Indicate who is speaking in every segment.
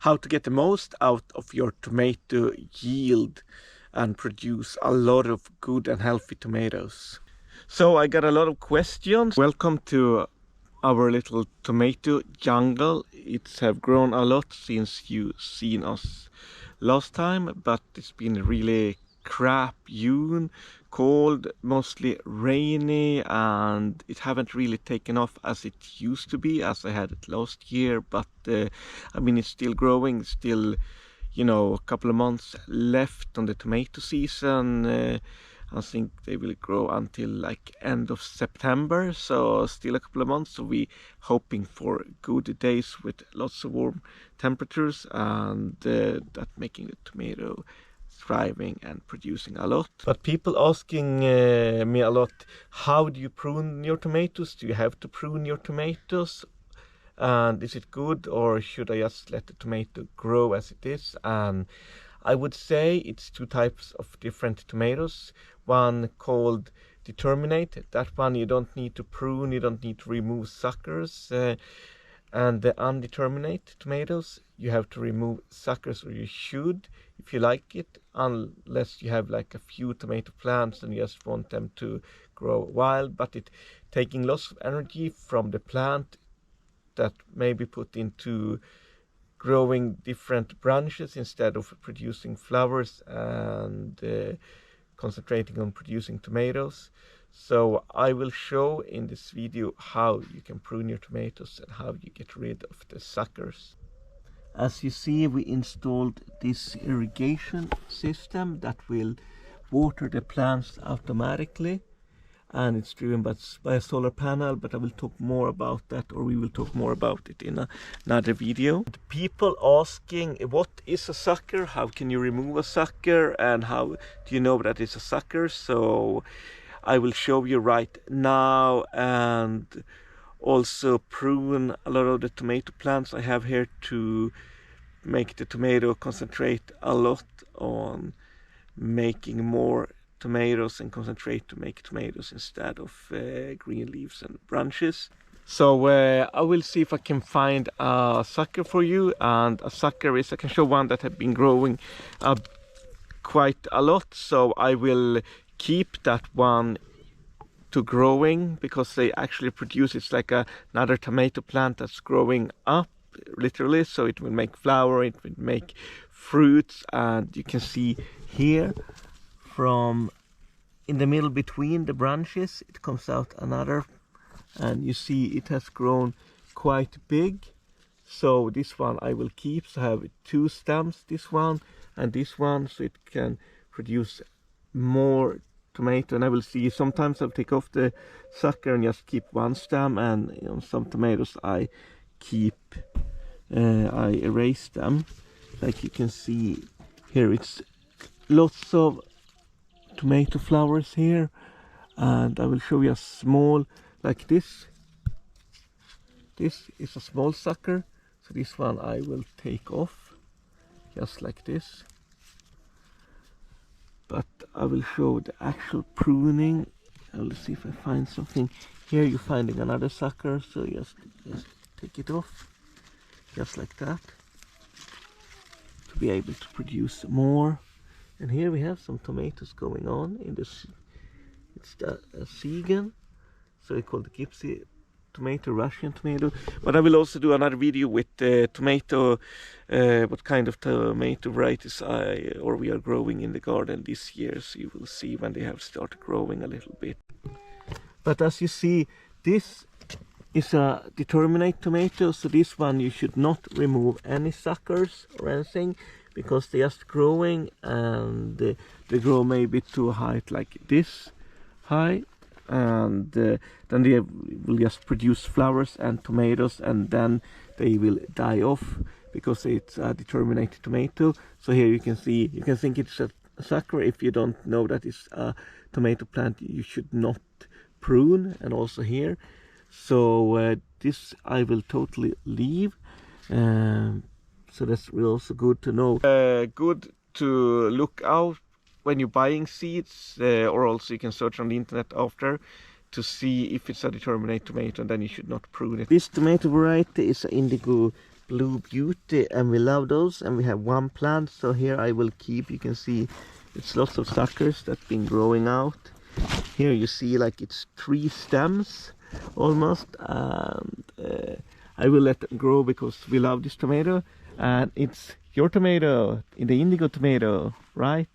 Speaker 1: how to get the most out of your tomato yield and produce a lot of good and healthy tomatoes. So I got a lot of questions. Welcome to our little tomato jungle. It's have grown a lot since you seen us last time, but it's been really crap June, cold, mostly rainy, and it haven't really taken off as it used to be, as I had it last year. But I mean, it's still growing, still, you know, a couple of months left on the tomato season. I think they will grow until like end of September, so still a couple of months. So we hoping for good days with lots of warm temperatures, and that making the tomato thriving and producing a lot. But people asking me a lot, how do you prune your tomatoes? Do you have to prune your tomatoes? And is it good, or should I just let the tomato grow as it is? And I would say it's two types of different tomatoes. One called determinate, that one you don't need to prune, you don't need to remove suckers. And the undeterminate tomatoes, you have to remove suckers, or you should if you like it, unless you have like a few tomato plants and you just want them to grow wild. But it taking lots of energy from the plant that may be put into growing different branches instead of producing flowers and concentrating on producing tomatoes. So I will show in this video how you can prune your tomatoes and how you get rid of the suckers. As you see, we installed this irrigation system that will water the plants automatically, and it's driven by a solar panel, but I will talk more about that, or we will talk more about it in another video. People asking, what is a sucker? How can you remove a sucker? And how do you know that it's a sucker? So I will show you right now, and also prune a lot of the tomato plants I have here to make the tomato concentrate a lot on making more tomatoes and concentrate to make tomatoes instead of green leaves and branches. So I will see if I can find a sucker for you. And a sucker is, I can show one that have been growing quite a lot, so I will keep that one to growing, because they actually produce, it's like another tomato plant that's growing up literally, so it will make flower, it will make fruits. And you can see here from in the middle between the branches it comes out another, and you see it has grown quite big. So this one I will keep, so I have two stems, this one and this one, so it can produce more tomato. And I will see, sometimes I'll take off the sucker and just keep one stem, and you know, some tomatoes I keep, I erase them. Like you can see here, it's lots of tomato flowers here, and I will show you a small like this. This is a small sucker, so this one I will take off just like this. But I will show the actual pruning. I will see if I find something. Here you're finding another sucker, so just take it off, just like that, to be able to produce more. And here we have some tomatoes going on in this. It's the 𝐂𝐸𝐴𝐸𝐿, so it's called the gypsy tomato, Russian tomato. But I will also do another video with tomato, what kind of tomato varieties we are growing in the garden this year, so you will see when they have started growing a little bit. But as you see, this is a determinate tomato, so this one you should not remove any suckers or anything, because they're just growing, and they grow maybe to a height like this high, and then they will just produce flowers and tomatoes, and then they will die off because it's a determinate tomato. So here you can see, you can think it's a sucker. If you don't know that it's a tomato plant, you should not prune. And also here, so this I will totally leave. So that's really also good to know. Good to look out when you're buying seeds, or also you can search on the internet after to see if it's a determinate tomato, and then you should not prune it. This tomato variety is an indigo Blue Beauty, and we love those, and we have one plant, so here I will keep. You can see it's lots of suckers that's been growing out. Here you see like it's 3 stems almost, and I will let them grow because we love this tomato, and it's your tomato, in the indigo tomato, right?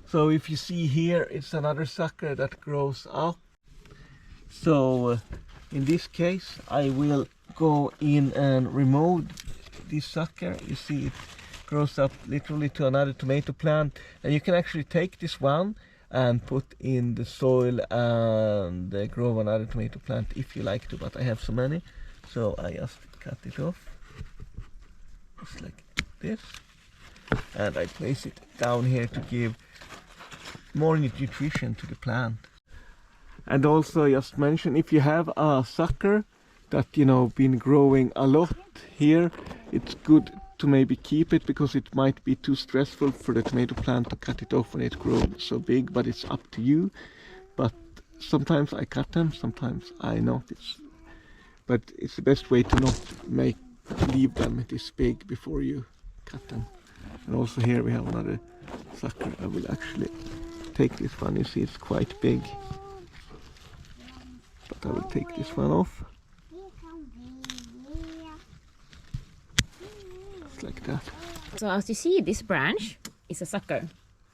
Speaker 1: So if you see here, it's another sucker that grows up. So in this case, I will go in and remove this sucker. You see it grows up literally to another tomato plant, and you can actually take this one and put in the soil and grow another tomato plant if you like to, but I have so many, so I just cut it off just like this, and I place it down here to give more nutrition to the plant. And also just mention, if you have a sucker that been growing a lot here, it's good to maybe keep it, because it might be too stressful for the tomato plant to cut it off when it grows so big, but it's up to you. But sometimes I cut them, sometimes I not. But it's the best way to not leave them this big before you cut them. And also here we have another sucker. I will actually take this one. You see it's quite big, but I will take this one off. Like that.
Speaker 2: So as you see, this branch is a sucker.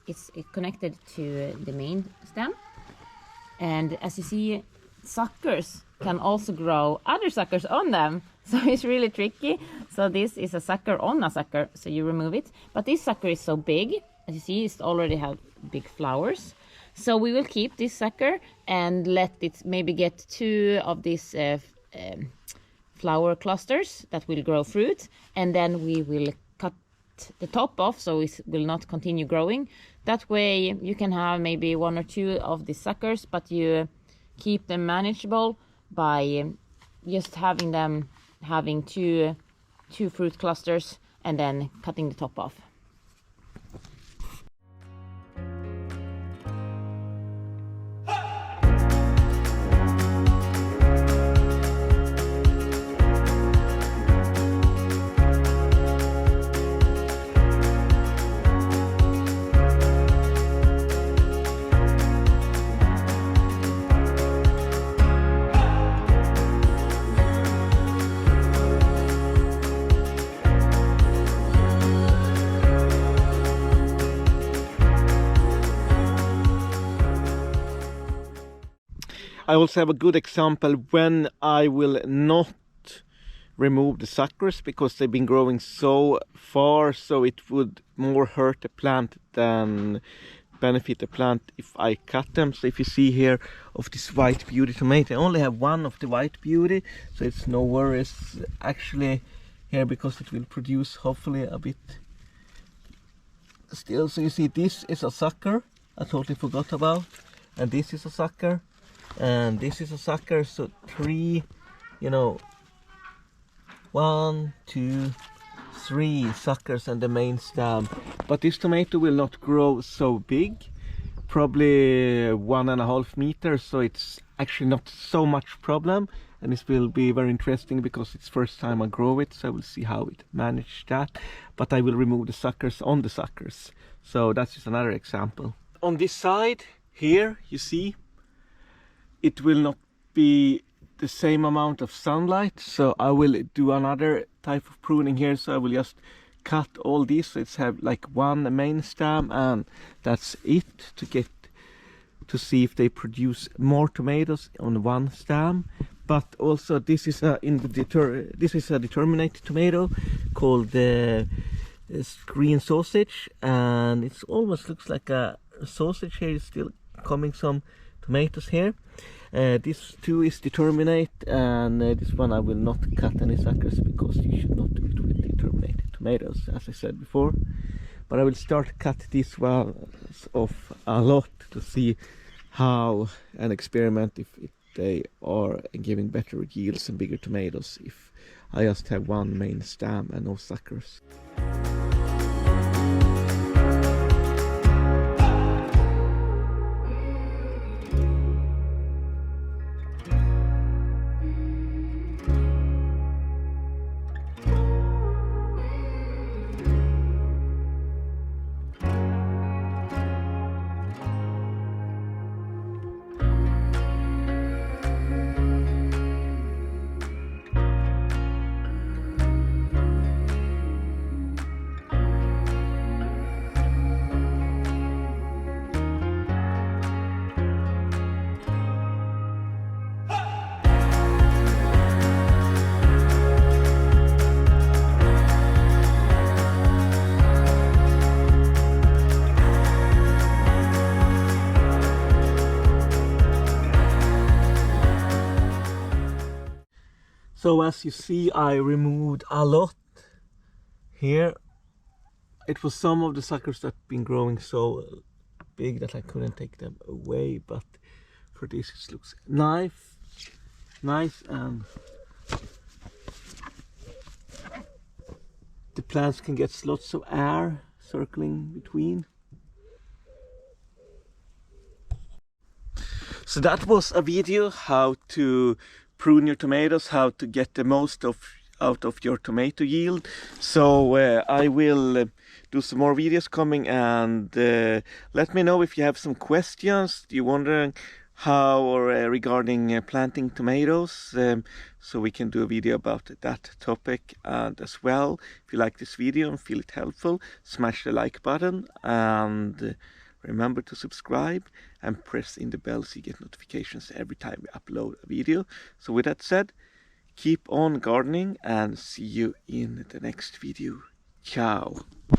Speaker 2: It's connected to the main stem, and as you see, suckers can also grow other suckers on them, so it's really tricky. So this is a sucker on a sucker, so you remove it, but this sucker is so big, as you see, it already have big flowers, so we will keep this sucker and let it maybe get 2 of these flower clusters that will grow fruit, and then we will cut the top off so it will not continue growing. That way you can have maybe 1 or 2 of the suckers, but you keep them manageable by just having 2 fruit clusters and then cutting the top off.
Speaker 1: I also have a good example when I will not remove the suckers, because they've been growing so far, so it would more hurt the plant than benefit the plant if I cut them. So if you see here of this white beauty tomato, I only have 1 of the white beauty, so it's no worries actually here, because it will produce hopefully a bit still. So you see, this is a sucker I totally forgot about, and this is a sucker, and this is a sucker. So 3, 1, 2, 3 suckers and the main stem. But this tomato will not grow so big, probably 1.5 meters, so it's actually not so much problem, and this will be very interesting because it's first time I grow it, so I will see how it managed that. But I will remove the suckers on the suckers, so that's just another example. On this side here, you see, it will not be the same amount of sunlight, so I will do another type of pruning here. So I will just cut all these, so it's have like 1 main stem, and that's it, to see if they produce more tomatoes on 1 stem. But also this is a determinate tomato called the green sausage, and it almost looks like a sausage here. It's still coming some tomatoes here. This too is determinate, and this one I will not cut any suckers, because you should not do it with determinate tomatoes, as I said before. But I will start cut these ones off a lot to see how, an experiment if they are giving better yields and bigger tomatoes if I just have 1 main stem and no suckers. So as you see, I removed a lot here. It was some of the suckers that been growing so big that I couldn't take them away, but for this it looks nice, and the plants can get lots of air circling between. So that was a video how to prune your tomatoes, how to get the most out of your tomato yield. So I will do some more videos coming, and let me know if you have some questions. You're wondering how or regarding planting tomatoes, so we can do a video about that topic. And as well, if you like this video and feel it helpful, smash the like button, and remember to subscribe and press in the bell so you get notifications every time we upload a video. So with that said, keep on gardening and see you in the next video. Ciao.